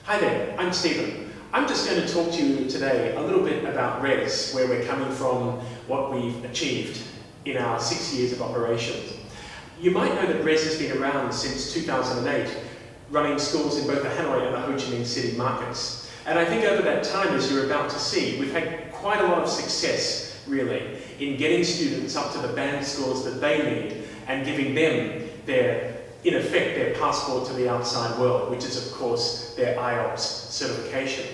Hi there, I'm Stephen. I'm just going to talk to you today a little bit about RES, where we're coming from, what we've achieved in our 6 years of operations. You might know that RES has been around since 2008, running schools in both the Hanoi and the Ho Chi Minh City markets. And I think over that time, as you're about to see, we've had quite a lot of success, really, in getting students up to the band scores that they need and giving them in effect, their passport to the outside world, which is, of course, their IELTS certification.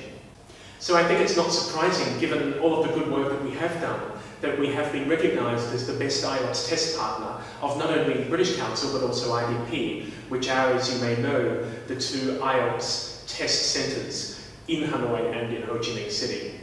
So I think it's not surprising, given all of the good work that we have done, that we have been recognised as the best IELTS test partner of not only the British Council, but also IDP, which are, as you may know, the two IELTS test centres in Hanoi and in Ho Chi Minh City.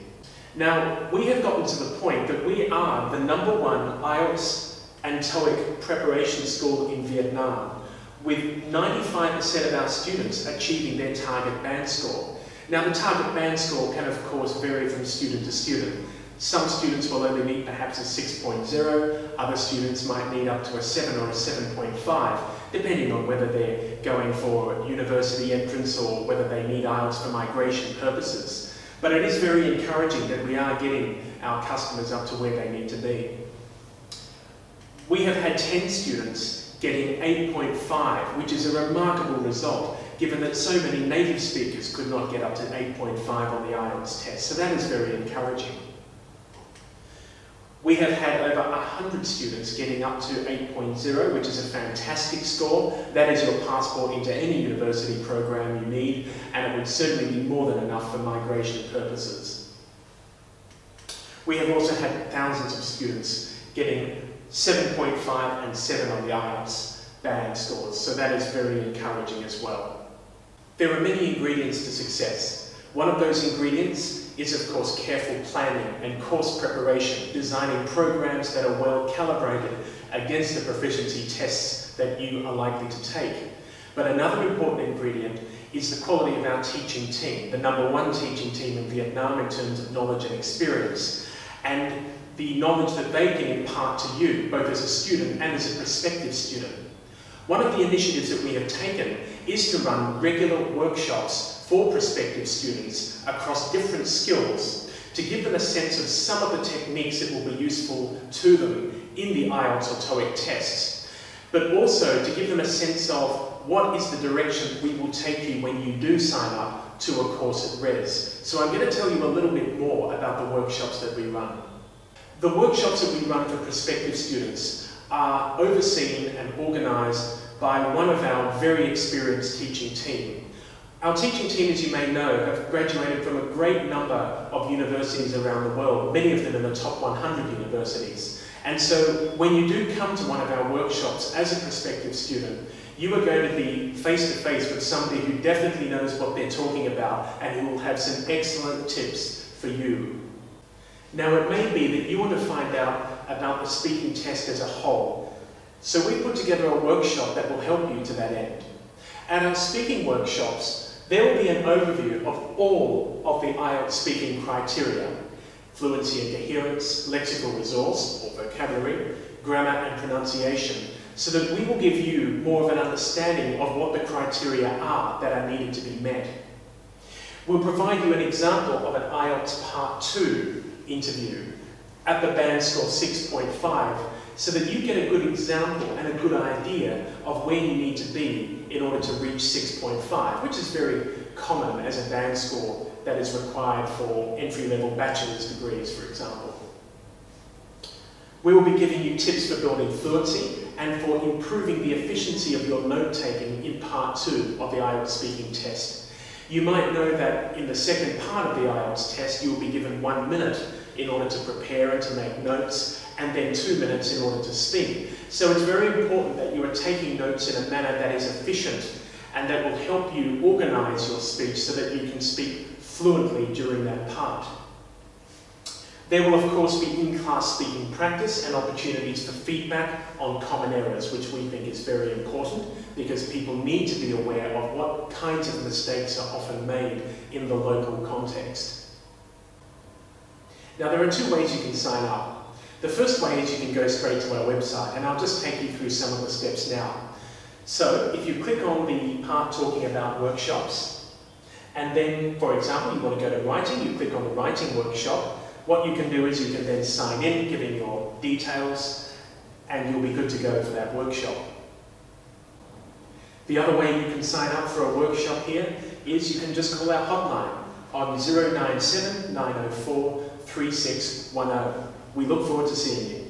Now, we have gotten to the point that we are the #1 IELTS and TOEIC preparation school in Vietnam, with 95% of our students achieving their target band score. Now, the target band score can, of course, vary from student to student. Some students will only need perhaps a 6.0, other students might need up to a 7 or a 7.5, depending on whether they're going for university entrance or whether they need IELTS for migration purposes. But it is very encouraging that we are getting our customers up to where they need to be. We have had 10 students getting 8.5, which is a remarkable result, given that so many native speakers could not get up to 8.5 on the IELTS test, so that is very encouraging. We have had over 100 students getting up to 8.0, which is a fantastic score. That is your passport into any university program you need, and it would certainly be more than enough for migration purposes. We have also had thousands of students getting 7.5 and 7 on the IELTS band scores, so that is very encouraging as well. There are many ingredients to success. One of those ingredients is, of course, careful planning and course preparation, designing programs that are well calibrated against the proficiency tests that you are likely to take. But another important ingredient is the quality of our teaching team, the #1 teaching team in Vietnam in terms of knowledge and experience, and the knowledge that they can impart to you, both as a student and as a prospective student. One of the initiatives that we have taken is to run regular workshops for prospective students across different skills to give them a sense of some of the techniques that will be useful to them in the IELTS or TOEIC tests, but also to give them a sense of what is the direction we will take you when you do sign up to a course at RES. So I'm going to tell you a little bit more about the workshops that we run. The workshops that we run for prospective students are overseen and organised by one of our very experienced teaching team. Our teaching team, as you may know, have graduated from a great number of universities around the world, many of them in the top 100 universities. And so when you do come to one of our workshops as a prospective student, you are going to be face-to-face with somebody who definitely knows what they're talking about and who will have some excellent tips for you. Now, it may be that you want to find out about the speaking test as a whole, so we put together a workshop that will help you to that end. At our speaking workshops, there will be an overview of all of the IELTS speaking criteria: fluency and coherence, lexical resource or vocabulary, grammar and pronunciation, so that we will give you more of an understanding of what the criteria are that are needed to be met. We'll provide you an example of an IELTS Part 2 interview at the band score 6.5, so that you get a good example and a good idea of where you need to be in order to reach 6.5, which is very common as a band score that is required for entry-level bachelor's degrees, for example. We will be giving you tips for building fluency and for improving the efficiency of your note-taking in Part 2 of the IELTS speaking test. You might know that in the second part of the IELTS test, you will be given 1 minute in order to prepare and to make notes, and then 2 minutes in order to speak. So it's very important that you are taking notes in a manner that is efficient and that will help you organise your speech so that you can speak fluently during that part. There will, of course, be in-class speaking practice and opportunities for feedback on common errors, which we think is very important because people need to be aware of what kinds of mistakes are often made in the local context. Now, there are 2 ways you can sign up. The first way is you can go straight to our website, and I'll just take you through some of the steps now. So, if you click on the part talking about workshops, And then, for example, you want to go to writing, you click on the writing workshop. What you can do is you can then sign in, giving your details, and you'll be good to go for that workshop. The other way you can sign up for a workshop here is you can just call our hotline on 097 904 3610. We look forward to seeing you.